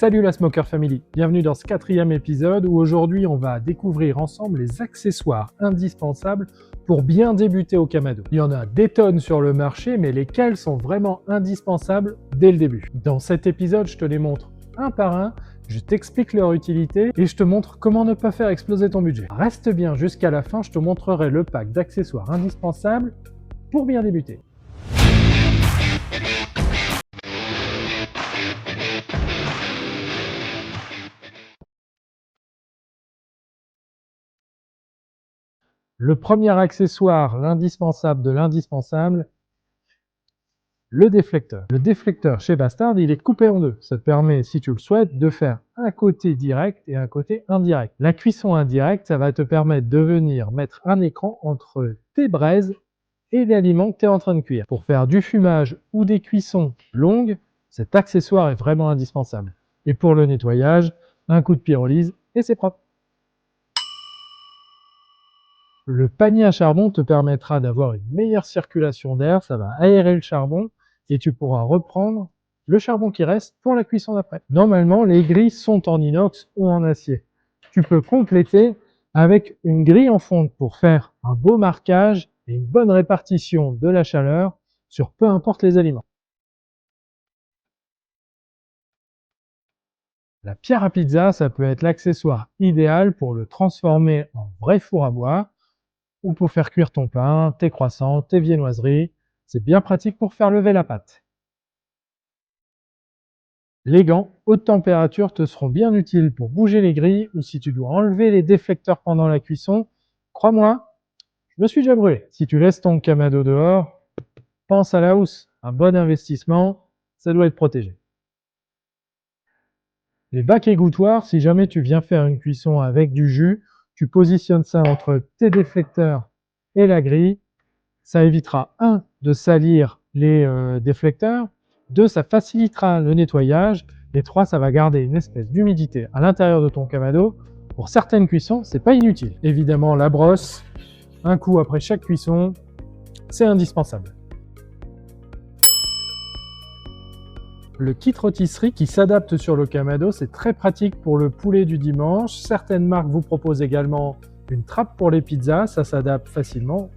Salut la Smoker Family, bienvenue dans ce 4e épisode où aujourd'hui on va découvrir ensemble les accessoires indispensables pour bien débuter au Kamado. Il y en a des tonnes sur le marché, mais lesquels sont vraiment indispensables dès le début. Dans cet épisode, je te les montre un par un, je t'explique leur utilité et je te montre comment ne pas faire exploser ton budget. Reste bien jusqu'à la fin, je te montrerai le pack d'accessoires indispensables pour bien débuter. Le premier accessoire, l'indispensable de l'indispensable, le déflecteur. Le déflecteur chez Bastard, il est coupé en deux. Ça te permet, si tu le souhaites, de faire un côté direct et un côté indirect. La cuisson indirecte, ça va te permettre de venir mettre un écran entre tes braises et l'aliment que tu es en train de cuire. Pour faire du fumage ou des cuissons longues, cet accessoire est vraiment indispensable. Et pour le nettoyage, un coup de pyrolyse et c'est propre. Le panier à charbon te permettra d'avoir une meilleure circulation d'air, ça va aérer le charbon et tu pourras reprendre le charbon qui reste pour la cuisson d'après. Normalement, les grilles sont en inox ou en acier. Tu peux compléter avec une grille en fonte pour faire un beau marquage et une bonne répartition de la chaleur sur peu importe les aliments. La pierre à pizza, ça peut être l'accessoire idéal pour le transformer en vrai four à bois ou pour faire cuire ton pain, tes croissants, tes viennoiseries. C'est bien pratique pour faire lever la pâte. Les gants haute température te seront bien utiles pour bouger les grilles ou si tu dois enlever les déflecteurs pendant la cuisson. Crois-moi, je me suis déjà brûlé. Si tu laisses ton Kamado dehors, pense à la housse. Un bon investissement, ça doit être protégé. Les bacs égouttoirs, si jamais tu viens faire une cuisson avec du jus, tu positionnes ça entre tes déflecteurs et la grille. Ça évitera, 1, de salir les déflecteurs, 2, ça facilitera le nettoyage, et 3, ça va garder une espèce d'humidité à l'intérieur de ton Kamado. Pour certaines cuissons, c'est pas inutile. Évidemment, la brosse, un coup après chaque cuisson, c'est indispensable. Le kit rôtisserie qui s'adapte sur le Kamado, c'est très pratique pour le poulet du dimanche. Certaines marques vous proposent également une trappe pour les pizzas, ça s'adapte facilement.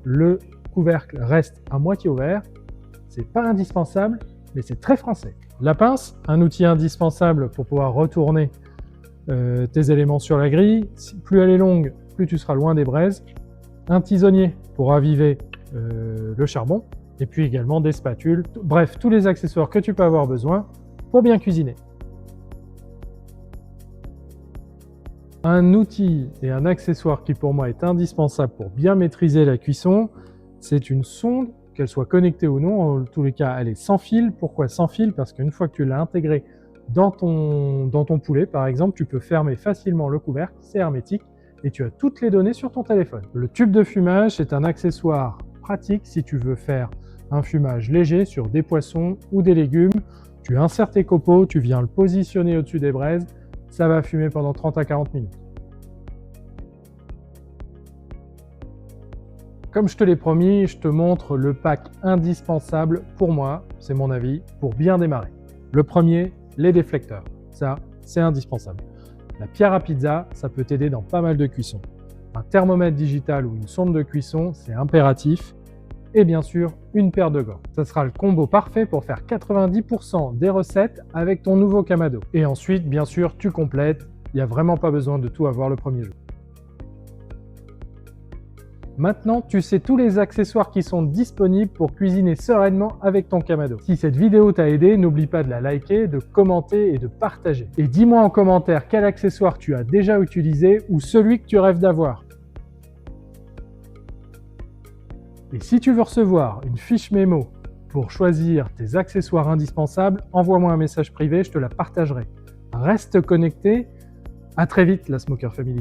Le couvercle reste à moitié ouvert. C'est pas indispensable, mais c'est très français. La pince, un outil indispensable pour pouvoir retourner tes éléments sur la grille. Plus elle est longue, plus tu seras loin des braises. Un tisonnier pour raviver le charbon. Et puis également des spatules. Bref, tous les accessoires que tu peux avoir besoin pour bien cuisiner. Un outil et un accessoire qui pour moi est indispensable pour bien maîtriser la cuisson, c'est une sonde, qu'elle soit connectée ou non. En tous les cas, elle est sans fil. Pourquoi sans fil? Parce qu'une fois que tu l'as intégrée dans ton poulet, par exemple, tu peux fermer facilement le couvercle, c'est hermétique, et tu as toutes les données sur ton téléphone. Le tube de fumage, c'est un accessoire pratique si tu veux faire un fumage léger sur des poissons ou des légumes. Tu insères tes copeaux, tu viens le positionner au-dessus des braises, ça va fumer pendant 30 à 40 minutes. Comme je te l'ai promis, je te montre le pack indispensable pour moi, c'est mon avis, pour bien démarrer. Le premier, les déflecteurs. Ça, c'est indispensable. La pierre à pizza, ça peut t'aider dans pas mal de cuissons. Un thermomètre digital ou une sonde de cuisson, c'est impératif. Et bien sûr, une paire de gants. Ça sera le combo parfait pour faire 90% des recettes avec ton nouveau Kamado. Et ensuite, bien sûr, tu complètes. Il n'y a vraiment pas besoin de tout avoir le premier jour. Maintenant, tu sais tous les accessoires qui sont disponibles pour cuisiner sereinement avec ton Kamado. Si cette vidéo t'a aidé, n'oublie pas de la liker, de commenter et de partager. Et dis-moi en commentaire quel accessoire tu as déjà utilisé ou celui que tu rêves d'avoir. Et si tu veux recevoir une fiche mémo pour choisir tes accessoires indispensables, envoie-moi un message privé, je te la partagerai. Reste connecté. À très vite, la Smoker Family.